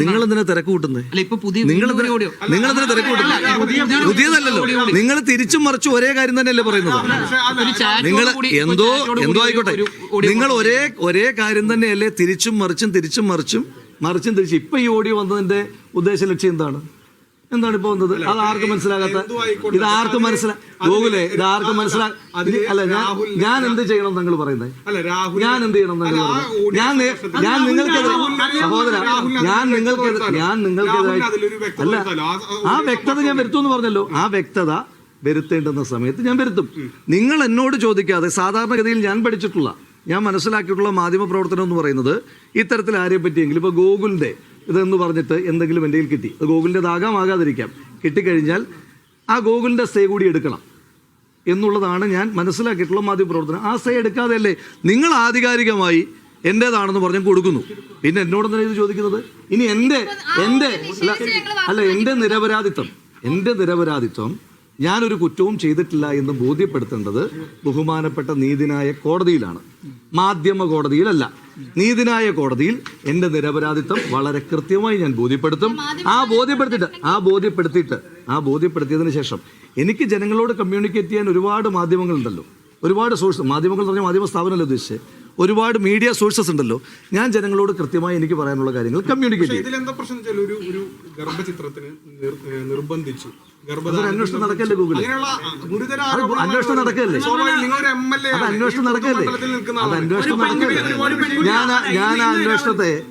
നിങ്ങൾ എന്തിനാ തിരക്ക് കൂട്ടുന്നത്? നിങ്ങളെന്തിനാ തിരക്ക് കൂട്ടുന്നത്? പുതിയതല്ലല്ലോ. നിങ്ങൾ തിരിച്ചും മറിച്ചും ഒരേ കാര്യം തന്നെയല്ലേ പറയുന്നത്? നിങ്ങൾ എന്തോ ആയിക്കോട്ടെ, നിങ്ങൾ ഒരേ കാര്യം തന്നെയല്ലേ തിരിച്ചും മറിച്ചും. ഇപ്പൊ ഈ ഓഡിയോ വന്നതിന്റെ ഉദ്ദേശ ലക്ഷ്യം എന്താണ് ഇപ്പൊ വന്നത്? അത് ആർക്കും മനസ്സിലാകാത്ത, ഇത് ആർക്കും ഗോകുലേ, ഇത് ആർക്കും അല്ല, ഞാൻ എന്ത് ചെയ്യണം നിങ്ങൾ പറയുന്നത്? ഞാൻ എന്ത് ചെയ്യണം നിങ്ങൾ പറയുന്നത്? ഞാൻ നിങ്ങൾക്കെതിരെ സഹോദര, ഞാൻ നിങ്ങൾക്കെതിരായി അല്ല, ആ വ്യക്തത ഞാൻ വരുത്തുമെന്ന് പറഞ്ഞല്ലോ. ആ വ്യക്തത വരുത്തേണ്ടുന്ന സമയത്ത് ഞാൻ വരുത്തും. നിങ്ങൾ എന്നോട് ചോദിക്കാതെ, സാധാരണഗതിയിൽ ഞാൻ പഠിച്ചിട്ടുള്ള, ഞാൻ മനസ്സിലാക്കിയിട്ടുള്ള മാധ്യമ പ്രവർത്തനം എന്ന് പറയുന്നത് ഇത്തരത്തിൽ ആരെ പറ്റിയെങ്കിലും, ഇപ്പൊ ഗോകുലിന്റെ ഇതെന്ന് പറഞ്ഞിട്ട് എന്തെങ്കിലും എൻ്റെ കയ്യിൽ കിട്ടി, അത് ഗോകുലിൻ്റെതാകാമാകാതിരിക്കാം, കിട്ടിക്കഴിഞ്ഞാൽ ആ ഗോകുലിൻ്റെ സ്റ്റേ കൂടി എടുക്കണം എന്നുള്ളതാണ് ഞാൻ മനസ്സിലാക്കിയിട്ടുള്ള മാധ്യമപ്രവർത്തനം. ആ സ്റ്റേ എടുക്കാതെയല്ലേ നിങ്ങൾ ആധികാരികമായി എൻ്റേതാണെന്ന് പറഞ്ഞ് കൊടുക്കുന്നു. പിന്നെ എന്നോടെന്താണ് ഇത് ചോദിക്കുന്നത്? ഇനി എൻ്റെ നിരപരാധിത്വം ഞാനൊരു കുറ്റവും ചെയ്തിട്ടില്ല എന്ന് ബോധ്യപ്പെടുത്തേണ്ടത് ബഹുമാനപ്പെട്ട നീതിന്യായ കോടതിയിലാണ്, മാധ്യമ കോടതിയിലല്ല. നീതിന്യായ കോടതിയിൽ എൻ്റെ നിരപരാധിത്വം വളരെ കൃത്യമായി ഞാൻ ബോധ്യപ്പെടുത്തും. ബോധ്യപ്പെടുത്തിയതിന് ശേഷം എനിക്ക് ജനങ്ങളോട് കമ്മ്യൂണിക്കേറ്റ് ചെയ്യാൻ ഒരുപാട് മാധ്യമങ്ങളുണ്ടല്ലോ, ഒരുപാട് സോഴ്സ്, മാധ്യമങ്ങൾ എന്ന് പറഞ്ഞാൽ മാധ്യമ സ്ഥാപനമല്ല ഉദ്ദേശിച്ച്, ഒരുപാട് മീഡിയ സോഴ്സസ് ഉണ്ടല്ലോ. ഞാൻ ജനങ്ങളോട് കൃത്യമായി എനിക്ക് പറയാനുള്ള കാര്യങ്ങൾ കമ്മ്യൂണിക്കേറ്റ് ചെയ്യും. അന്വേഷണം നടക്കല്ലേ ഗൂഗിളിൽ? അന്വേഷണം നടക്കല്ലേ?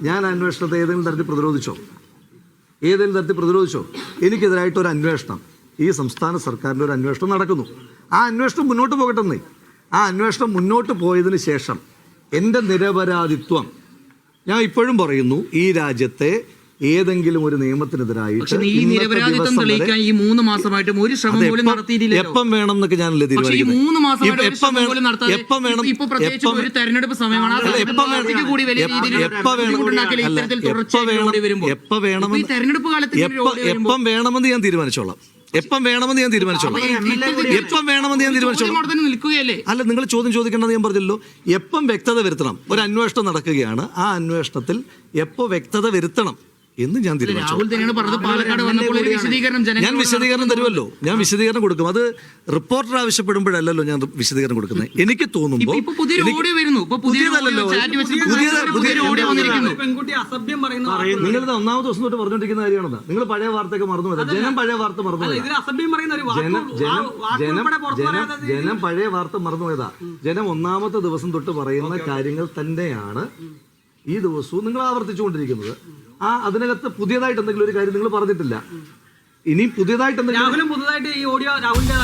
ഞാൻ അന്വേഷണത്തെ ഏതെങ്കിലും തരത്തിൽ പ്രതിരോധിച്ചോ? എനിക്കെതിരായിട്ട് ഒരു അന്വേഷണം, ഈ സംസ്ഥാന സർക്കാരിൻ്റെ ഒരു അന്വേഷണം നടക്കുന്നു. ആ അന്വേഷണം മുന്നോട്ട് പോകട്ടെന്നേ. ആ അന്വേഷണം മുന്നോട്ട് പോയതിന് ശേഷം എൻ്റെ നിരപരാധിത്വം ഞാൻ ഇപ്പോഴും പറയുന്നു, ഈ രാജ്യത്തെ ഏതെങ്കിലും ഒരു നിയമത്തിനെതിരായിട്ട് എപ്പം വേണം എന്നൊക്കെ ഞാനല്ലേ എപ്പം വേണമെന്ന് ഞാൻ തീരുമാനിച്ചോളാം. അല്ല, നിങ്ങൾ ചോദ്യം ചോദിക്കേണ്ടത് ഞാൻ പറഞ്ഞല്ലോ. എപ്പം വ്യക്തത വരുത്തണം? ഒരു അന്വേഷണം നടക്കുകയാണ്, ആ അന്വേഷണത്തിൽ എപ്പോ വ്യക്തത വരുത്തണം എന്ന് ഞാൻ തീരുമാനിച്ചു. ഞാൻ വിശദീകരണം തരുമല്ലോ, ഞാൻ വിശദീകരണം കൊടുക്കും. അത് റിപ്പോർട്ടർ ആവശ്യപ്പെടുമ്പോഴല്ലോ ഞാൻ വിശദീകരണം കൊടുക്കുന്നത്. എനിക്ക് തോന്നുമ്പോൾ നിങ്ങളിത് ഒന്നാമത്തെ ദിവസം തൊട്ട് പറഞ്ഞുകൊണ്ടിരിക്കുന്ന കാര്യമാണെന്ന്. നിങ്ങൾ പഴയ വാർത്തയൊക്കെ മറന്നു പോയത്. ജനം പഴയ വാർത്ത മറന്നുപോയതാ. ജനം ഒന്നാമത്തെ ദിവസം തൊട്ട് പറയുന്ന കാര്യങ്ങൾ തന്നെയാണ് ഈ ദിവസവും നിങ്ങൾ ആവർത്തിച്ചുകൊണ്ടിരിക്കുന്നത്. അതിനകത്ത് പുതിയതായിട്ട് എന്തെങ്കിലും ഒരു കാര്യം നിങ്ങൾ പറഞ്ഞിട്ടില്ല. ഇനി പുതിയതായിട്ട് എന്തെങ്കിലും ഈ ഓഡിയോ രാഹുലിന്റെ